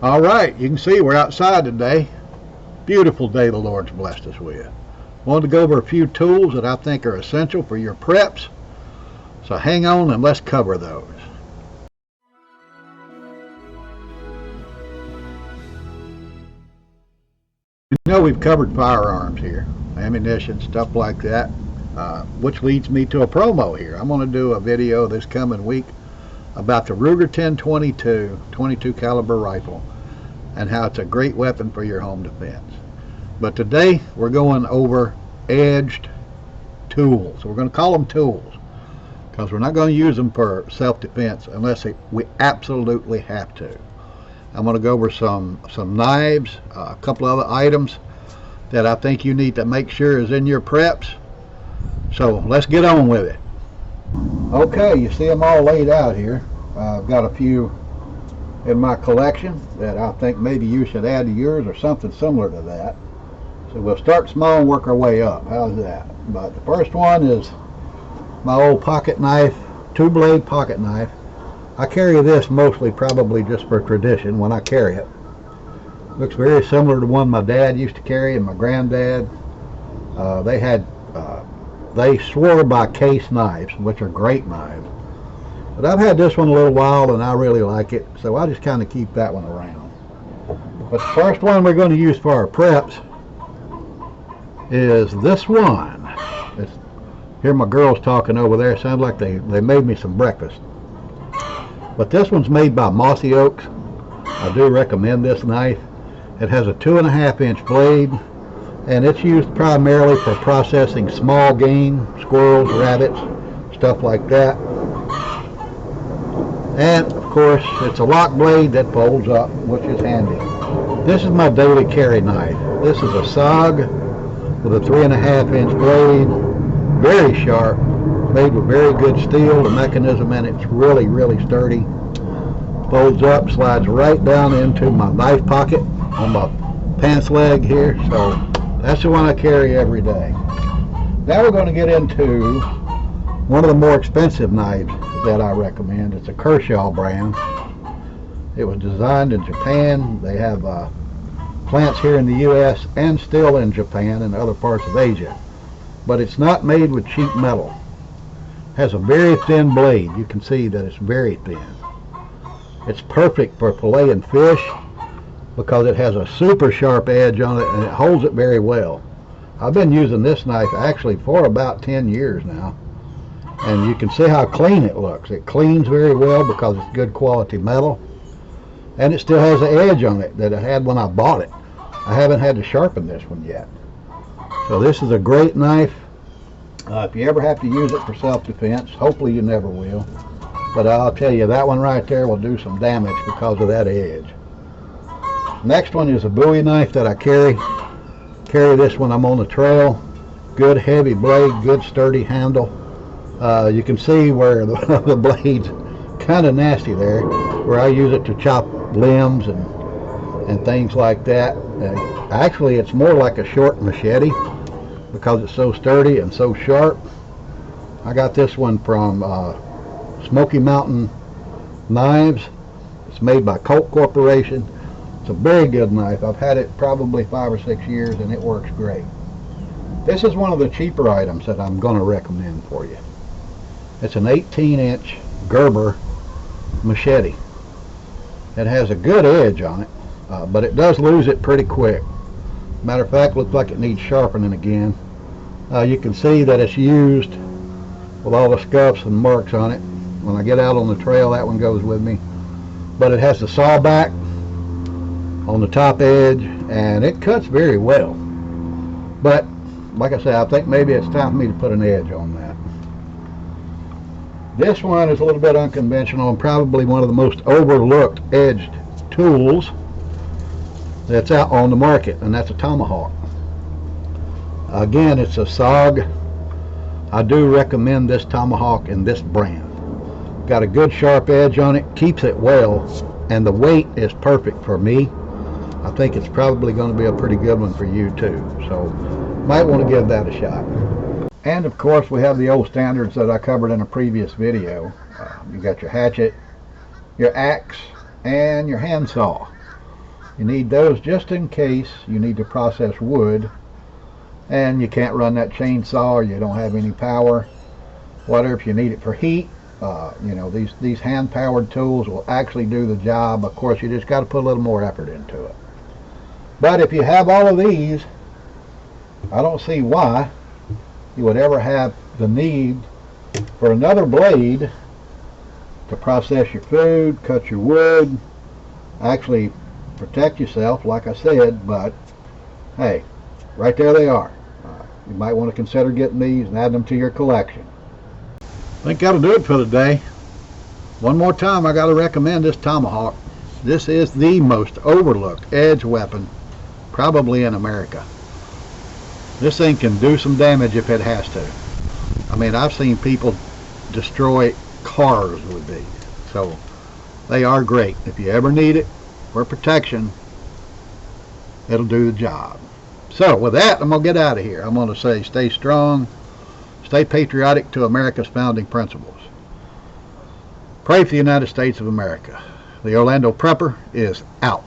All right, you can see we're outside today. Beautiful day the Lord's blessed us with. Wanted to go over a few tools that I think are essential for your preps. So hang on and let's cover those. You know we've covered firearms here, ammunition, stuff like that, which leads me to a promo here. I'm going to do a video this coming week about the Ruger 1022 22 caliber rifle and how it's a great weapon for your home defense. But today we're going over edged tools. We're going to call them tools because we're not going to use them for self-defense unless we absolutely have to. I'm going to go over some knives, a couple other items that I think you need to make sure is in your preps. So let's get on with it. Okay, you see them all laid out here. I've got a few in my collection that I think maybe you should add to yours or something similar to that. So we'll start small and work our way up. How's that? But the first one is my old pocket knife, 2-blade pocket knife. I carry this mostly probably just for tradition when I carry it. Looks very similar to one my dad used to carry and my granddad. They swore by Case knives, which are great knives. But I've had this one a little while and I really like it, so I just kind of keep that one around. But the first one we're going to use for our preps is this one. Hear my girls talking over there. Sounds like they made me some breakfast. But this one's made by Mossy Oaks. I do recommend this knife. It has a 2.5-inch blade, and it's used primarily for processing small game, squirrels, rabbits, stuff like that. And of course, it's a lock blade that folds up, which is handy. This is my daily carry knife. This is a SOG with a 3.5-inch blade, very sharp, made with very good steel. The mechanism in it's really, really sturdy. Folds up, slides right down into my knife pocket on my pants leg here. So that's the one I carry every day. Now we're going to get into one of the more expensive knives that I recommend. It's a Kershaw brand. It was designed in Japan. They have plants here in the U.S. and still in Japan and other parts of Asia. But it's not made with cheap metal. It has a very thin blade. You can see that it's very thin. It's perfect for filleting fish because it has a super sharp edge on it and it holds it very well. I've been using this knife actually for about 10 years now, and you can see how clean it looks. It cleans very well because it's good quality metal, and it still has the edge on it that it had when I bought it. I haven't had to sharpen this one yet. So this is a great knife. If you ever have to use it for self-defense, hopefully you never will, but I'll tell you, that one right there will do some damage because of that edge. Next one is a Bowie knife that I carry. Carry this when I'm on the trail. Good heavy blade, good sturdy handle. You can see where the blade's kind of nasty there, where I use it to chop limbs and things like that. Actually, it's more like a short machete because it's so sturdy and so sharp. I got this one from Smoky Mountain Knives. It's made by Colt Corporation. It's a very good knife. I've had it probably 5 or 6 years and it works great. This is one of the cheaper items that I'm going to recommend for you. It's an 18-inch Gerber machete. It has a good edge on it, but it does lose it pretty quick. Matter of fact, looks like it needs sharpening again. You can see that it's used with all the scuffs and marks on it. When I get out on the trail, that one goes with me. But it has the saw back on the top edge, and it cuts very well. But like I said, I think maybe it's time for me to put an edge on that. This one is a little bit unconventional and probably one of the most overlooked edged tools that's out on the market, and that's a tomahawk. Again, it's a SOG. I do recommend this tomahawk in this brand. Got a good sharp edge on it, keeps it well, and the weight is perfect for me. I think it's probably going to be a pretty good one for you too, so might want to give that a shot. And of course we have the old standards that I covered in a previous video. You got your hatchet, your axe, and your handsaw. You need those just in case you need to process wood and you can't run that chainsaw, or you don't have any power, whatever. If you need it for heat, you know, these hand-powered tools will actually do the job. Of course, you just got to put a little more effort into it. But if you have all of these, I don't see why you would ever have the need for another blade to process your food, cut your wood, actually protect yourself, like I said. But hey, right there they are. You might want to consider getting these and adding them to your collection. I think that'll do it for today. One more time, I got to recommend this tomahawk. This is the most overlooked edge weapon probably in America. This thing can do some damage if it has to. I mean, I've seen people destroy cars with these. So they are great. If you ever need it for protection, it'll do the job. So with that, I'm going to get out of here. I'm going to say stay strong, stay patriotic to America's founding principles. Pray for the United States of America. The Orlando Prepper is out.